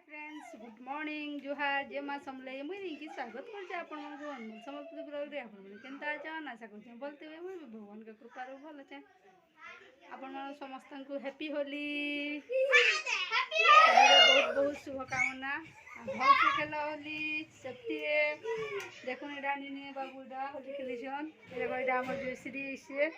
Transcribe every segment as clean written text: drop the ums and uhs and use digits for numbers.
Friends good morning जुहार जय माँ समले मुझे रिंकी स्वागत कर अनमोल समस्त ब्लॉग केनता अचान आशा कर बोलते हुए मुझे भगवान के कृपार भल अच्छे आपण समस्त को हैप्पी होली बहुत बहुत शुभकामना भल से खेल होली सेफ्टी देखो ये नी बाबूटा होली खेलीसन ये आम जयश्री से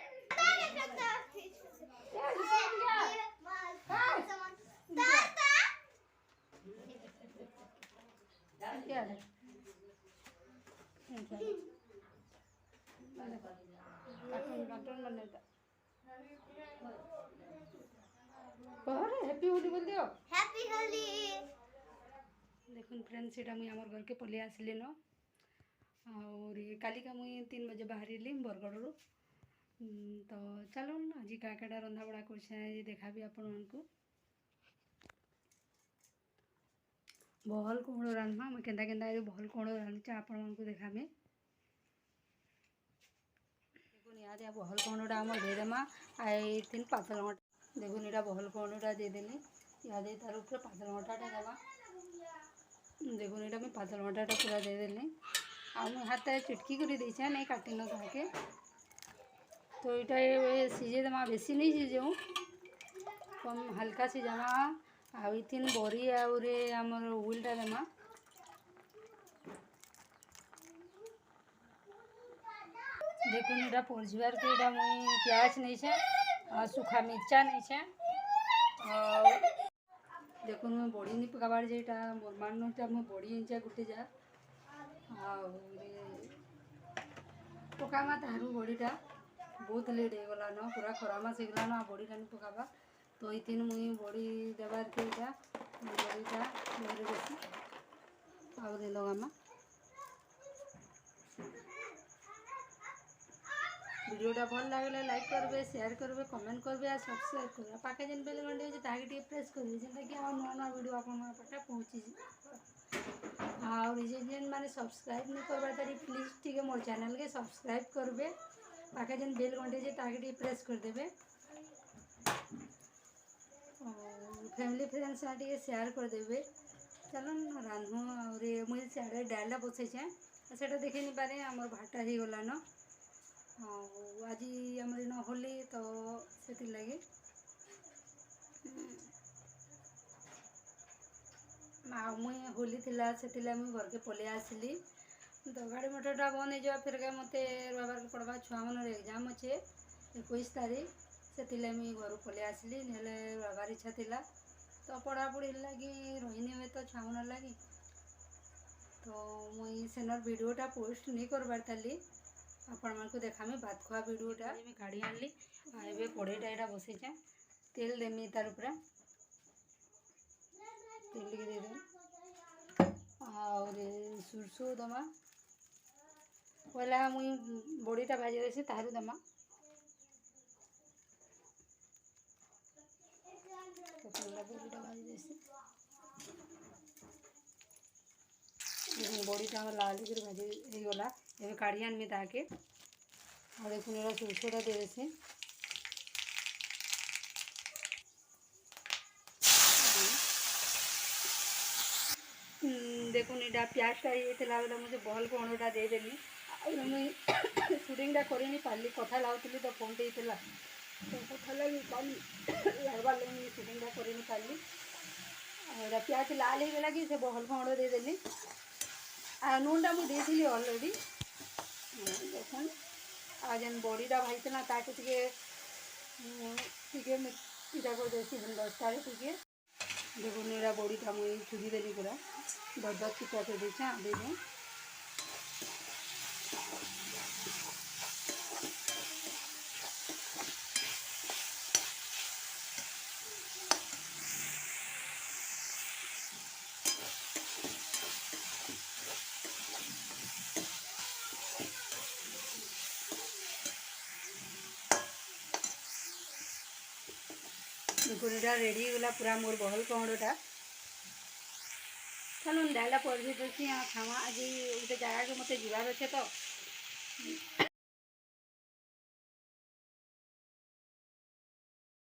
हैप्पी होली बोल दियो हैप्पी होली। देखुन फ्रेंड्स ये मुझे आम घर के पलि आसली न और काली का मुई 3 बजे बाहर बरगढ़ रू तो चलो आज क्या रंधा बड़ा कर देखा भी आपण को बहल कौन रान्मा मैं केन्दा केन्दा बहल कौन रांधुचे आपण को देखा में देखुन यहाँ बहल कौनटा आम देदेमा आई तीन पातल घंटा देखुन यहाँ बहल कौनटा देदेली यहाँ तार ऊपर पातल घंटाटा देवा देखुन यहाँ मैं पातल घंटाटा पूरा देदेली आम हाथ चिटकी कर देचे नहीं काटी न ताके तो यहाँ सीझे देमा बेसी नहीं सीझे कम हल्का सीझामा आई तीन बरी आउरे आमर उलटा देमा देखुन यहाँ पलझिबार के यहाँ मुई प्याज नहीं छे सूखा मिर्चा नहीं छे देखुन मुई बड़ी नहीं पकाबार जेटा बरमान मुई बड़ी इंचा गुटे जा पकामा तारू बड़ीटा बहुत लेट हो गला न पूरा खरा मास होगला न बड़ीटा नहीं पकाबा तो ये तीन मुई बड़ी देवार के बड़ीटा बेसी आउ दे लगामा वीडियोटा भल लगे लाइक करेंगे शेयर करेंगे कमेंट करेंगे और सब्सक्राइब करेंगे पाखे जेन बेल घंटे अच्छे ताकि प्रेस करेंगे जेनटा कि आ नुआ नुआ वीडियो आपन पाखे पहुँची और जेन मैंने सब्सक्राइब नहीं करवा तारी प्लीज टी मोर चैनल के सब्सक्राइब करेंगे पाखे जेन बेल घंटे अच्छे ताकि प्रेस करदे फैमिली फ्रेंड्स टे शेयर करदे चलो रांधु और मुझे सियाड़े डालटा बसैचे से देखे नहीं पारे आम भाटा हो गला न आज आम न होली तो से लगे मुई होली थिला से मुई घर के पलि आसली तो गाड़ी मोटरटा बंद हो जा फिर के मत रहा के पड़वा छुआ मन एग्जाम अच्छे 21 तारीख से मुई घर पलि आसली ना रहार इच्छा थिला तो पढ़ापढ़ी लगी रहीनी हुए तो छुआ मन लगी तो मुई सेनर वीडियोटा पोस्ट नहीं करबार ताली आपण मन को देखा मैं भात खुआ वीडियोटा मैं काढ़ी आनली आए कड़ईटा यहाँ बसैचे तेल देमी तार ऊपर तेल टे दे और सुरसो दमा पहला मुई बड़ीटा भाजी देसी तारू दमा तो पहला बड़ीटा भाजी देसी बड़ीटा लाल कर भाजी हो गला ये काढ़ी आनमी ताके और देखो मेरा सुरसोटा दे देसी देखो यहाँ प्याजटा ये बेला मुझे बहल कौनटा देदेली मुझे सुटिंगटा कर पार्ली कथा लाउली तो फोन टे तो कथा लगी लगवार लगे सुटिंगटा कर पार्ली और प्याज लाल हो गला कि से बहल कौन देदेली नूनटा मुझे देती अलरेडी देखुन आ जेन बड़ीटा भाई ना ताके टे इटा कर देसी दस्तार टे देखो मेरा बड़ीटा मुझे चुरी देली पूरा 10 टिका कर देचे आधे में गुरीटा रेडी गला पूरा मोर बहल कौड़टा चलो डाला पड़ भी खावा आज गोटे जगह के मत जीवार अच्छे तो